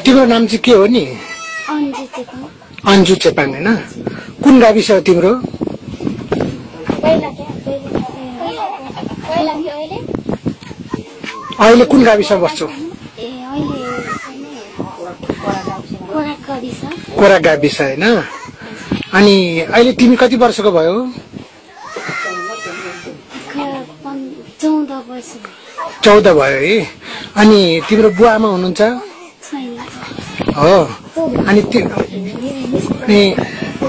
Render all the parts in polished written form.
तिम्रो नाम चाहिँ के हो नि? अन्जु चेपाङ हैन? कुन गाविस हो तिम्रो? अहिले कुन गाविसमा बस्छौ? कोरा गाविस हैन? अनि अहिले तिमी कति वर्षको भयो? 14 भयो है। अनि तिम्रो बुवा आमा हुनुहुन्छ? हो। अनि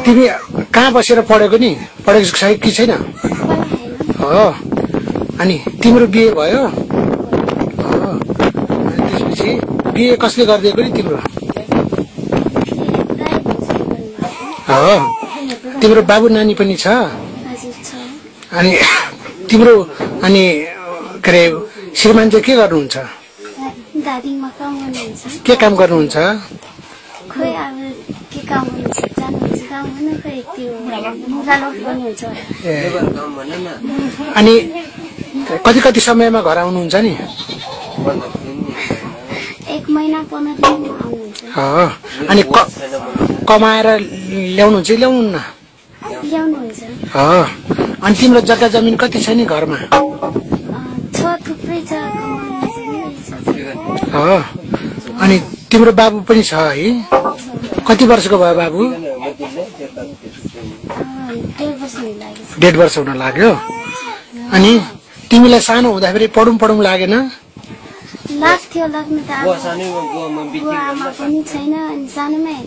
तिमी कहाँ बसेर पढेको नि? पढेको छ कि छैन? हो। अनि तिम्रो बिहे भयो? हो। अनि त्यसपछि बिहे कसले गरिदिएको नि तिम्रो? हो। तिम्रो बाबु नानी पनि छ? अनि तिम्रो अनि के अरे श्रीमान चाहिँ के गर्नुहुन्छ? के काम गर्नुहुन्छ? अनि कति कति समयमा घर आउनुहुन्छ नि? 1 महिना 15 दिन आउनुहुन्छ। अनि कमाएर ल्याउनुहुन्छ कि ल्याउनुहुन्न? ल्याउनुहुन्छ। अनि तिम्रो जग्गा जमिन कति छ नि घरमा? थुप्रै छ। अनि तिम्रो बाबु पनि छ है? कति वर्षको भयो बाबु? 1.5 वर्ष हुन लाग्यो। अनि तिमीलाई सानो हुँदाखेरि पढौँ लागेन? लाग्थ्यो, लाग्नु त बुवा आमा पनि छैन। अनि सानोमै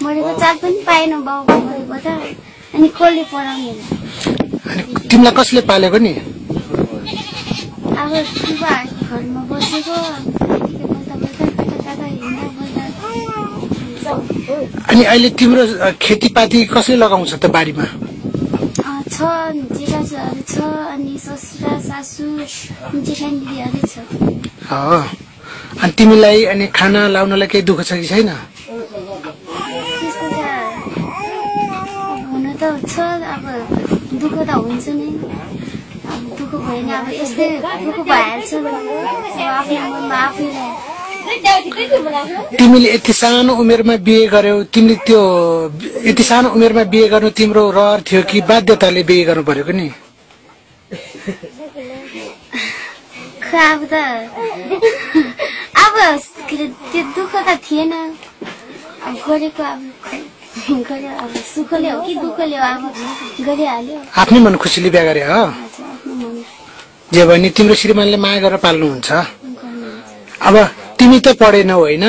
मरेको चाल पनि पाएन बाबु मरेको त। अनि कसले पढाउने? अनि तिमीलाई कसले पालेको नि? अब घरमा बसेको। अनि अहिले तिम्रो खेतीपाती कसले लगाउँछ त बारीमा? छ, जेठाजुहरू छ, अनि ससुरा सासू जेठानी दिदीहरू छ। अनि तिमीलाई अनि खाना लाउनलाई केही दुःख छ कि छैन? त्यस्तो त हुन त छ। अब दुःख त हुन्छ नै। अब दुःख भएन अब यस्तै दुःख भइहाल्छ आफ्नो मनमा आफैलाई। तिमीले यति सानो उमेरमा बिहे गर्यौ, तिमीले त्यो यति सानो उमेरमा बिहे गर्नु तिम्रो रहर थियो कि बाध्यताले बिहे गर्नु पर्यो नि? अब त अब त्यो दुःख त थिएन। अब गरेको अब सुखले हो कि दुःखले हो, अब गरिहाल्यो। आफ्नै मन खुसीले बिहे गरे हो? जे भने तिम्रो श्रीमानले माया गरेर पाल्नुहुन्छ। अब तिमी त पढेनौ होइन?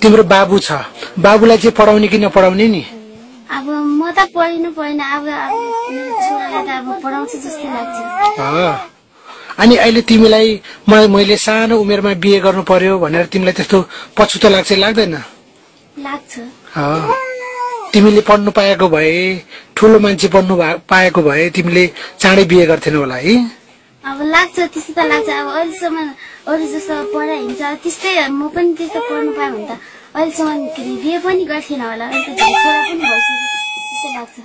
तिम्रो बाबु छ, बाबुलाई चाहिँ पढाउने कि नपढाउने नि? अब म त पढिनु पढेन। अब छोरालाई त अब पढाउँछु जस्तो लाग्छ। अनि अहिले तिमीलाई मैले सानो उमेरमा बिहे गर्नु पर्यो भनेर तिमीलाई त्यस्तो पछुतो लाग्छ लाग्दैन? लाग्छ। तिमीले पढ्नु पाएको भए, ठुलो मान्छे बन्नु पाएको भए तिमीले चाँडै बिहे गर्थेनौ होला है? अब लाग्छ, त्यस्तो त लाग्छ। अब अहिलेसम्म अरू जस्तो पढाइ हुन्छ त्यस्तै म पनि त्यस्तो पढ्नु पाएँ भने त अहिलेसम्म बिहे पनि गर्थेन होला। अहिले त छोरा पनि भइसक्यो त्यस्तो लाग्छ।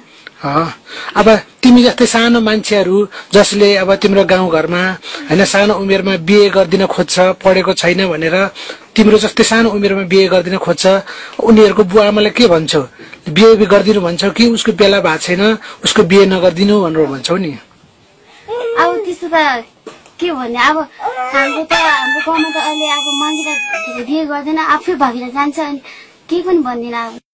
अब तिमी जस्तै सानो मान्छेहरू जसले अब तिम्रो गाउँघरमा होइन सानो उमेरमा बिहे गरिदिन खोज्छ, पढेको छैन भनेर तिम्रो जस्तै सानो उमेरमा बिहे गरिदिन खोज्छ, उनीहरूको बुवा आमालाई के भन्छौ? बिहे गरिदिनु भन्छौ कि उसको बेला भएको छैन उसको बिहे नगरिदिनु भनेर भन्छौ नि? अब त्यस्तो त के भन्ने। अब हाम्रो गाउँमा त अहिले अब मान्छेलाई बिहे गर्दैन, आफै भागेर जान्छ। अनि केही पनि भन्दैन। अब